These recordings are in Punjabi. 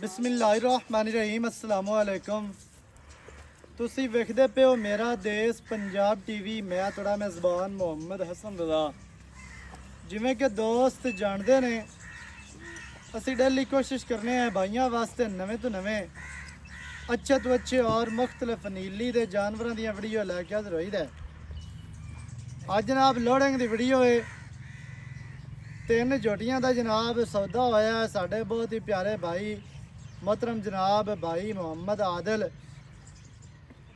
ਬਿਸਮਿਲ੍ਲਾਹਿਰਰਹਿਮਾਨਿਰਰਹੀਮ अस्सलामु अलैकुम। ਤੁਸੀਂ ਵੇਖਦੇ ਪਿਓ ਮੇਰਾ ਦੇਸ਼ ਪੰਜਾਬ ਟੀਵੀ। ਮੈਂ ਤੁਹਾਡਾ ਮੇਜ਼ਬਾਨ ਮੁਹੰਮਦ ਹਸਨ ਰਜ਼ਾ। ਜਿਵੇਂ ਕਿ ਦੋਸਤ ਜਾਣਦੇ ਨੇ, ਅਸੀਂ ਡੇਲੀ ਕੋਸ਼ਿਸ਼ ਕਰਨੇ ਆ ਭਾਈਆਂ ਵਾਸਤੇ ਨਵੇਂ ਤੋਂ ਨਵੇਂ अच्छे तो अच्छे और मुख्तलिफ नीली दे जानवरों दी वीडियो लैके हाजिर होईदा। अज जनाब लोडिंग दी वीडियो है। 3 जोटियां दा जनाब सौदा होया है। साडे बहुत ही प्यारे भाई मोहतरम जनाब भाई मोहम्मद आदिल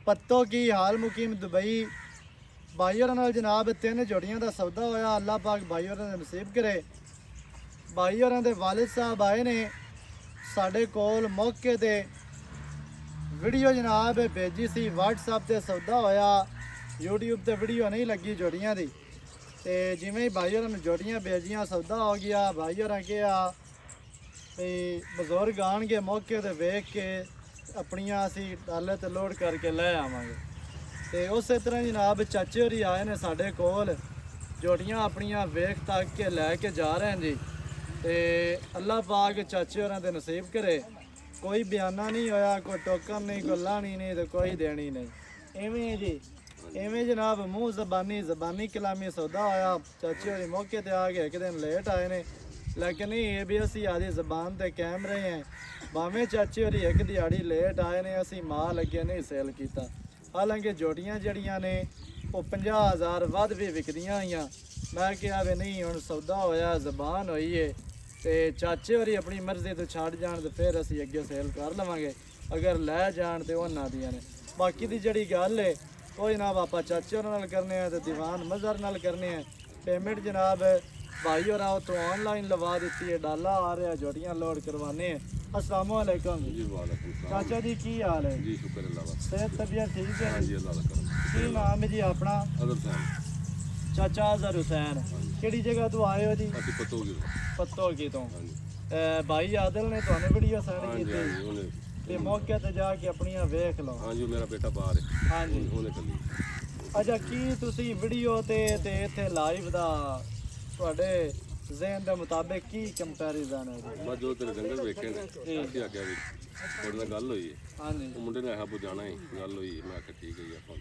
पत्तो की हाल मुकीम दुबई भाई होरां नाल जनाब 3 जोटियां दा सौदा होया। अल्लाह पाक भाई होरां दे नसीब करे। भाई होरां दे वालिद साहब आए ने साडे कोल मौके ते वीडियो जनाब भेजी सी। WhatsApp ते सौदा होया, YouTube ते वीडियो नहीं लगी जोड़ियां दी। ते जिवें ही भाई होरां जोड़ियां भेजियां सौदा हो गया। भाई होरां कहा भी बजुर्ग आणगे मौके ते वेख के अपनियां असी डाले ते लोड करके ले आवांगे। ते उस तरह जनाब चाचे होरी आए ने साडे कोल, जोड़ियां अपनियां वेख तक के लैके जा रहे हैं जी। ते अल्लाह पाक चाचे होरां दे नसीब करे। कोई बयाना नहीं होया, कोई टोकन नहीं, कोई लानी नहीं तो कोई देनी नहीं। इवें जी इवें जनाब मुँह जबानी कलामी सौदा होया। चाची होरी मौके ते आ गए, एक दिन लेट आए ने, लेकिन ये भी असी आदि जबान ते कायम रहे हैं। भावें चाची होरी एक दिहाड़ी लेट आए ने, असी माल अगे नहीं सेल किया। हालांकि जोड़ियां जड़ियां ने वो 50,000 वध भी विकदियां होईयां। मैं कहा भी नहीं हुण सौदा होया, जबान होई है ते चाचे होरी अपनी मर्जी तो छड़ जान तो फिर असी अगे सेल कर लवांगे। अगर लै जान तो उन्हां दियां ने। बाकी दी जड़ी गल है कोई ना आपा चाचे होरां नाल करने हैं तो दीवान मज़हर नाल करने हैं। पेमेंट जनाब भाई होरां तो ऑनलाइन लवा दी है। डाला आ रहा, जोड़ियां लोड करवाने हैं। अस्सलाम वालेकुम जी। वालेकुम सलाम चाचा जी, की हाल है जी? शुक्र अल्लाह। सेहत तबीयत ठीक है जी अल्लाह का करम। की नाम है जी अपना? अदर साहब चाचा अजहर हुसैन। किहड़ी जगह तो आए हो जी? ਅਸੀਂ ਪਤੋਗੀ। पत्तोगी तो ਹਾਂਜੀ भाई आदिल ने तुहानू वीडियो सेंड ਹਾਂਜੀ की ਹਾਂਜੀ ਉਹਨੇ ते मौके ते जाके अपनियां वेख लो। ਹਾਂਜੀ ਉਹ ਮੇਰਾ ਬੇਟਾ ਬਾਹਰ ਹੈ। ਹਾਂਜੀ ਉਹਨੇ ਕੱਲੀ अच्छा की तुसी वीडियो ते इत्थे लाइव दा तुहाडे ज़हन दे मुताबिक की कंपैरिजन है जी? ਬਸ ਜੋ ਤੇਰੇ ਡੰਗਰ ਵੇਖੇ ਨੇ ਅਸੀਂ ਆਖਿਆ ਵੀ ਤੁਹਾਡੇ ਨਾਲ ਗੱਲ ਹੋਈ ਹੈ। हाँ जी, ਉਹ ਮੁੰਡੇ ਨੇ ਆਹ ਪੁਜਾਣਾ ਹੈ, ਗੱਲ ਹੋਈ ਮੈਂ ਆਖਿਆ ਠੀਕ ਹੈ ਜੀ ਆਪਾਂ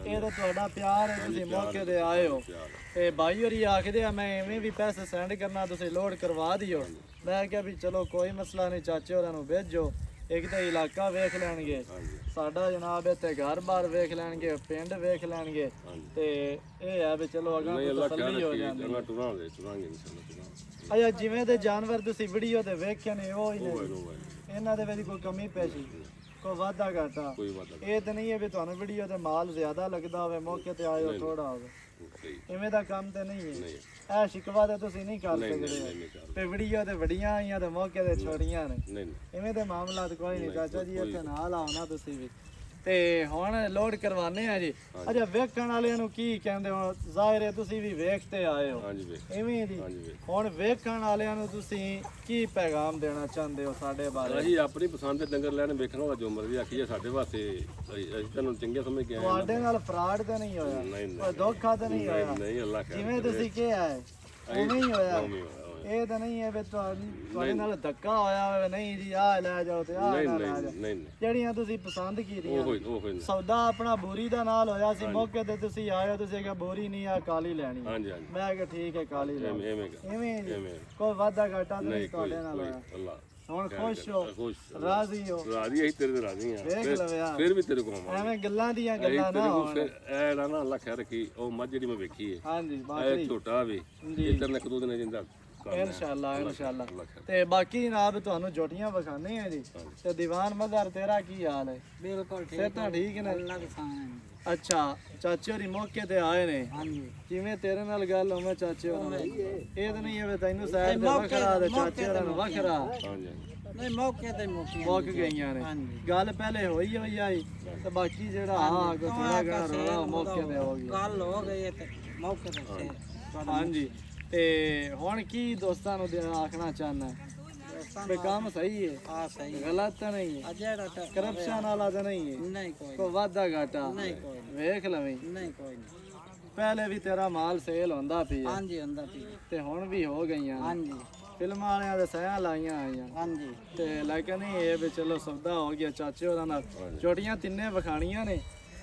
ये तो तुहाडा प्यार है, तुसी मौके ते आए हो। ਪਿਆਰ ते भाई होरी आखदे आ मैं इवें भी पैसे सेंड करना, तुसी लोड करवा दियो। मैं क्या भी चलो कोई मसला नहीं, चाचे होरां नू भेजो, एक तो इलाका वेख लैणगे, ਹਾਂਜੀ साडा जनाब इत्थे घर बार वेख लैणगे, पिंड वेख लैणगे। ਹਾਂਜੀ ते ये है भी चलो अगां ਨਹੀਂ तो ਅੱਲਾਹ तसल्ली हो ਖਿਆਲ जांदी। ਚੰਗਾ ਟੁਰਾਂਗੇ ਇਨਸ਼ਾਅੱਲਾ ਟੁਰਾਂਗੇ। अच्छा जिवें दे जानवर तुसी वीडियो ते वेखे ने ਉਹ ਹੀ ਉਹ ਨੇ, ਹੈ ਉਹ ਇਹਨਾਂ ਦੇ ਵਿੱਚ ਕੋਈ ਕਮੀ ਪੇਸ਼ੀ, ਕੋਈ ਵਾਧਾ ਘਾਟਾ ਕੋਈ ਬਾਤ ਇਹ ਤਾਂ ਨਹੀਂ ਹੈ ਵੀ ਤੁਹਾਨੂੰ ਵੀਡੀਓ ਤੇ ਮਾਲ ਜ਼ਿਆਦਾ ਲੱਗਦਾ ਹੋਵੇ, ਮੌਕੇ ਤੇ ਆਏ ਹੋ ਥੋੜਾ ਹੋਵੇ, ਨਹੀਂ ਇਵੇਂ ਦਾ ਕੰਮ ਤੇ ਨਹੀਂ ਹੈ। ਨਹੀਂ ਇਹ ਸ਼ਿਕਵਾ ਤੇ ਤੁਸੀਂ ਨਹੀਂ ਕਰ ਨਹੀਂ ਸਕਦੇ ਨਹੀਂ ਕਰ ਤੇ ਵੀਡੀਓ ਤੇ ਵੱਡੀਆਂ ਆਈਆਂ ਤੇ ਮੌਕੇ ਤੇ ਛੋੜੀਆਂ ਨੇ। ਨਹੀਂ ਇਵੇਂ ਦੇ ਮਾਮਲਾਤ ਕੋਈ ਨਹੀਂ ਚਾਚਾ ਜੀ, ਇੱਥੇ ਨਾਲ ਆਓ ਨਾ ਤੁਸੀਂ ਵੀ। ਤੇ ਹੁਣ ਲੋਡ ਕਰਵਾਨੇ ਆ ਜੀ। ਅੱਛਾ ਵੇਖਣ ਵਾਲਿਆਂ ਨੂੰ ਕੀ ਕਹਿੰਦੇ ਹੋ? ਜ਼ਾਹਿਰ ਹੈ ਤੁਸੀਂ ਵੀ ਵੇਖਤੇ ਆਏ ਹੋ, ਹਾਂਜੀ ਵੇਖ ਇਵੇਂ ਜੀ। ਹਾਂਜੀ ਵੇਖ ਹੁਣ ਵੇਖਣ ਵਾਲਿਆਂ ਨੂੰ ਤੁਸੀਂ ਕੀ ਪੈਗਾਮ ਦੇਣਾ ਚਾਹੁੰਦੇ ਹੋ ਸਾਡੇ ਬਾਰੇ? ਅਸੀਂ ਆਪਣੀ ਪਸੰਦ ਦੇ ਡੰਗਰ ਲੈਣ ਵੇਖਣ ਵਾਲਾ ਜੋ ਮਰਜ਼ੀ ਆਖੀਏ ਸਾਡੇ ਵਾਸਤੇ ਅਸੀਂ ਤੁਹਾਨੂੰ ਚੰਗੇ ਸਮਝ ਕੇ ਆਏ ਹਾਂ। ਤੁਹਾਡੇ ਨਾਲ ਫਰਾਡ ਤਾਂ ਨਹੀਂ ਹੋਇਆ, ਨਹੀਂ ਕੋਈ ਧੋਖਾ ਤਾਂ ਨਹੀਂ ਹੋਇਆ? ਨਹੀਂ ਅੱਲਾਹ ਖੈਰ ਜਿਵੇਂ ਤੁਸੀਂ ਕਿਹਾ ਹੈ ਉਵੇਂ ਹੀ ਹੋਇਆ। ਉਵੇਂ ਹੋਇਆ। ਇਹ ਤਾਂ ਨਹੀਂ ਹੈ ਵੀ ਤੁਹਾਡੇ ਨਾਲ ਧੱਕਾ ਹੋਇਆ ਹੋਵੇ, ਨਹੀਂ ਜੀ ਆਹ ਲੈ ਜਾਓ ਤੇ ਆਹ ਨਹੀਂ ਨਾ ਲੈ ਨਹੀਂ ਜਾਓ। ਨਹੀਂ ਜਿਹੜੀਆਂ ਤੁਸੀਂ ਪਸੰਦ ਕੀਤੀਆਂ ਉਹ ਹੋਈ ਸੌਦਾ ਆਪਣਾ ਬੋਰੀ ਦਾ ਨਾਲ ਹੋਇਆ ਸੀ। ਮੌਕੇ ਤੇ ਤੁਸੀਂ ਆਏ ਹੋ, ਤੁਸੀਂ ਕਿਹਾ ਬੋਰੀ ਨਹੀਂ ਆ ਕਾਲੀ ਲੈਣੀ ਹੈ। ਹਾਂਜੀ ਹਾਂਜੀ ਮੈਂ ਕਿਹਾ ਠੀਕ ਹੈ ਕਾਲੀ ਲੈ ਐਵੇਂ ਐਵੇਂ ਇਵੇਂ ਜੀ, ਐਵੇਂ ਕੋਈ ਵਾਧਾ ਘਾਟਾ ਤਾਂ ਨਹੀਂ ਨਹੀਂ ਕੋਈ ਤੁਹਾਡੇ ਨਾਲ ਹੋਇਆ। ਅੱਲਾਹ ਹੁਣ ਖੁਸ਼ ਹੋ, ਖੁਸ਼ ਰਾਜ਼ੀ ਹੋ, ਰਾਜ਼ੀ ਅਸੀਂ ਤੇਰੇ ਤੇ ਰਾਜ਼ੀ ਆ। ਵੇਖ ਲਵਿਆ ਫਿਰ ਵੀ ਤੇਰੇ ਕੋਲ ਆਵਾਂਗੇ। ਐਵੇਂ ਗੱਲਾਂ ਦੀਆਂ ਗੱਲਾਂ ਨਾ ਹੋਣ। ਫਿਰ ਇਹ ਨਾ ਨਾ ਅੱਲਾਹ ਖੈਰ ਰੱਖੀ। ਉਹ ਮੱਝ ਜਿਹੜੀ ਮੈਂ ਵੇਖੀ ਹੈ ਹਾਂਜੀ ਇਹ ਬਾਕੀ ਝੋਟਾ ਵੀ ਇਹ ਤੇਰੇ ਇੱਕ ਦੋ ਦਿਨ ਜਿੰਦਾ ਇਨਸ਼ਾਅੱਲਾ ਇਨਸ਼ਾਅੱਲਾ। ਤੇ ਬਾਕੀ ਜਨਾਬ ਤੁਹਾਨੂੰ ਜੋਟੀਆਂ ਵਿਖਾਣੇ ਆ ਜੀ। ਤੇ ਦੀਵਾਨ ਮਜ਼ਹਰ ਤੇਰਾ ਕੀ ਹਾਲ ਹੈ? ਬਿਲਕੁਲ ਠੀਕ ਸੇ ਤਾਂ ਠੀਕ ਨੇ? ਅੱਲਾ ਦੀ ਸਾਨ ਅੱਛਾ ਚਾਚੇ ਹੋਰੀ ਮੌਕੇ ਤੇ ਆਏ ਨੇ, ਹਾਂਜੀ ਜਿਵੇਂ ਤੇਰੇ ਨਾਲ ਗੱਲ ਹੋਵੇ ਚਾਚੇ ਹੋਰਾਂ ਨਾਲ। ਇਹ ਤਾਂ ਨਹੀਂ ਹੈ ਵੀ ਤੈਨੂੰ ਸਾਈਡ ਤੇ ਵੱਖਰਾ ਤੇ ਚਾਚੇ ਹੋਰਾਂ ਨੂੰ ਵੱਖਰਾ ਹਾਂਜੀ ਨਹੀਂ ਮੌਕੇ ਤੇ ਮੁੱਕੀ ਮੁੱਕ ਗਈਆਂ ਨੇ। ਹਾਂਜੀ ਗੱਲ ਪਹਿਲੇ ਹੋਈ ਆਈ ਤੇ ਬਾਕੀ ਜਿਹੜਾ ਹਾਂ ਕੋ ਥੋੜਾ ਘਣਾ ਰੋਲਾ ਮੌਕੇ ਤੇ ਹੋ ਗਿਆ। ਗੱਲ ਹੋ ਗਈ ਹੈ ਤੇ ਮੌਕੇ ਤੇ ਸੇ ਹਾਂਜੀ ਤੇ ਹੁਣ ਕੀ ਦੋਸਤਾਂ ਨੂੰ ਆਖਣਾ ਚਾਹਨਾ ਵੀ ਕੰਮ ਸਹੀ ਹੈ, ਆ ਸਹੀ ਗਲਤ ਤਾਂ ਨਹੀਂ ਹੈ, ਅਜੜਾ ਕਰਪਸ਼ਨ ਵਾਲਾ ਤਾਂ ਨਹੀਂ ਹੈ, ਨਹੀਂ ਕੋਈ ਕੋਈ ਵਾਧਾ ਘਾਟਾ ਨਹੀਂ ਕੋਈ ਵੇਖ ਲਵੇਂ। ਨਹੀਂ ਕੋਈ ਨਹੀਂ ਪਹਿਲੇ ਵੀ ਤੇਰਾ ਮਾਲ ਸੇਲ ਹੁੰਦਾ ਪਿਆ ਹਾਂਜੀ ਹੁੰਦਾ ਪੀ ਤੇ ਹੁਣ ਵੀ ਹੋ ਗਈਆਂ ਨੇ। ਹਾਂਜੀ ਫਿਲਮਾਂ ਵਾਲਿਆਂ ਦੇ ਸਹਿਆਂ ਲਾਈਆਂ ਆਈਆਂ ਹਾਂਜੀ ਤੇ ਲੇਕਿਨ ਇਹ ਵੀ ਚਲੋ ਸੌਦਾ ਹੋ ਗਿਆ ਚਾਚੇ ਉਹਨਾਂ ਨਾਲ ਛੋਟੀਆਂ ਤਿੰਨੇ ਵਿਖਾਣੀਆਂ ਨੇ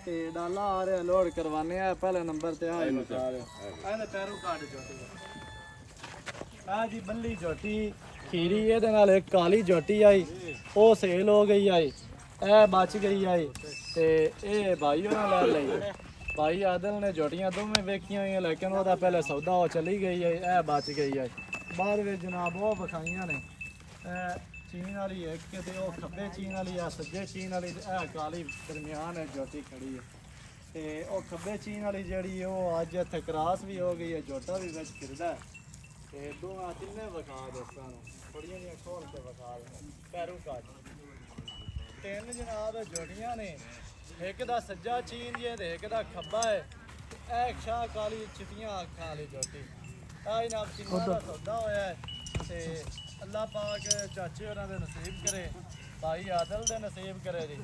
ਤੇ ਡਾਲਾ ਆ ਰਿਹਾ ਲੋਡ ਕਰਵਾਨੇ ਆ ਪਹਿਲੇ ਨੰਬਰ ਤੇ ਆ ਵਿਖਾ ਰਿਹਾ ਇਹਦੇ ਪੈਰੂ ਕਾਟ ਝੋਟੀ ਆ ਜੀ ਬੱਲੀ ਝੋਟੀ ਖੀਰੀ ਇਹਦੇ ਨਾਲ ਇੱਕ ਕਾਲੀ ਝੋਟੀ ਆਈ ਉਹ ਸੇਲ ਹੋ ਗਈ ਆਈ ਇਹ ਬਚ ਗਈ ਆਈ ਤੇ ਇਹ ਭਾਈ ਉਹਨਾਂ ਲੈ ਲਈ ਭਾਈ ਆਦਲ ਨੇ ਝੋਟੀਆਂ ਦੋਵੇਂ ਵੇਖੀਆਂ ਹੋਈਆਂ ਲੇਕਿਨ ਉਹਦਾ ਪਹਿਲੇ ਸੌਦਾ ਉਹ ਚਲੀ ਗਈ ਆਈ ਇਹ ਬਚ ਗਈ ਆਈ ਬਾਅਦ ਵਿੱਚ ਜਨਾਬ ਉਹ ਵਿਖਾਈਆਂ ਨੇ ਇਹ ਚੀਨ ਵਾਲੀ ਇੱਕ ਤੇ ਉਹ ਖੱਬੇ ਚੀਨ ਵਾਲੀ ਆ ਸੱਜੇ ਚੀਨ ਵਾਲੀ ਇਹ ਕਾਲੀ ਦਰਮਿਆਨ ਹੈ ਝੋਟੀ ਖੜੀ ਹੈ ਤੇ ਉਹ ਖੱਬੇ ਚੀਨ ਵਾਲੀ ਜਿਹੜੀ ਉਹ ਅੱਜ ਇੱਥੇ ਕਰਾਸ ਵੀ ਹੋ ਗਈ ਹੈ ਝੋਟਾ ਵੀ ਵਿੱਚ ਫਿਰਦਾ ਹੈ ਤੇ ਦੋਵਾਂ ਤਿੰਨੇ ਵਿਖਾ ਦੋਸਤਾਂ ਨੂੰ ਥੋੜੀਆਂ ਜਿਹੀਆਂ ਖੋਲ ਕੇ ਵਿਖਾ ਦੇ ਪੈਰੂ ਕਾਟ ਤਿੰਨ ਜਨਾਬ ਝੋਟੀਆਂ ਨੇ ਇੱਕ ਦਾ ਸੱਜਾ ਚੀਨ ਜੇ ਤੇ ਇੱਕ ਦਾ ਖੱਬਾ ਹੈ ਇਹ ਸ਼ਾਹ ਕਾਲੀ ਚਿੱਟੀਆਂ ਅੱਖਾਂ ਵਾਲੀ ਝੋਟੀ ਆ ਜਨਾਬ ਚੀਨਾਂ ਦਾ ਸੌਦਾ ਹੋਇਆ ਹੈ ਤੇ ਅੱਲਾਹ ਪਾਕ ਚਾਚੇ ਉਹਨਾਂ ਦੇ ਨਸੀਬ ਕਰੇ ਭਾਈ ਆਦਲ ਦੇ ਨਸੀਬ ਕਰੇ ਜੀ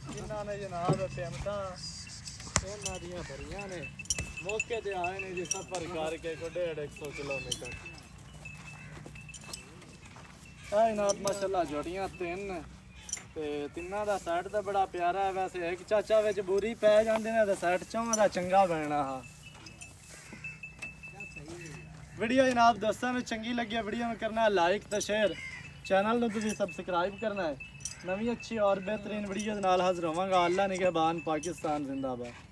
ਜਿਨ੍ਹਾਂ ਨੇ ਜਨਾਬ ਪੇਮਟਾਂ ਇਹਨਾਂ ਦੀਆਂ ਭਰੀਆਂ ਨੇ ਮੌਕੇ ਤੇ ਆਏ ਨੇ ਜੀ ਸਫ਼ਰ ਕਰਕੇ ਕੋਈ 150 ਕਿਲੋਮੀਟਰ ਆ ਜਨਾਬ ਮਾਸ਼ਾਅੱਲਾ ਝੋਟੀਆਂ ਤਿੰਨ ਤੇ ਤਿੰਨਾਂ ਦਾ ਸੈਟ ਤਾਂ ਬੜਾ ਪਿਆਰਾ ਹੈ ਵੈਸੇ ਇੱਕ ਚਾਚਾ ਵਿੱਚ ਬੂਰੀ ਪੈ ਜਾਂਦੇ ਨੇ ਤੇ ਸੈਟ ਚੌਂ ਦਾ ਚੰਗਾ ਬਣਨਾ ਆ ਵੀਡੀਓ ਜਨਾਬ ਦੋਸਤਾਂ ਨੂੰ ਚੰਗੀ ਲੱਗੀ ਵੀਡੀਓ ਨੂੰ ਕਰਨਾ ਹੈ ਲਾਈਕ ਤੇ ਸ਼ੇਅਰ ਚੈਨਲ ਨੂੰ ਤੁਸੀਂ ਸਬਸਕ੍ਰਾਈਬ ਕਰਨਾ ਹੈ ਨਵੀਂ ਅੱਛੀ ਔਰ ਬਿਹਤਰੀਨ ਵੀਡੀਓ ਦੇ ਨਾਲ ਹਾਜ਼ਰ ਹੋਵਾਂਗਾ ਅੱਲਾ ਨਿਗਹਿਬਾਨ ਪਾਕਿਸਤਾਨ ਜ਼ਿੰਦਾਬਾਦ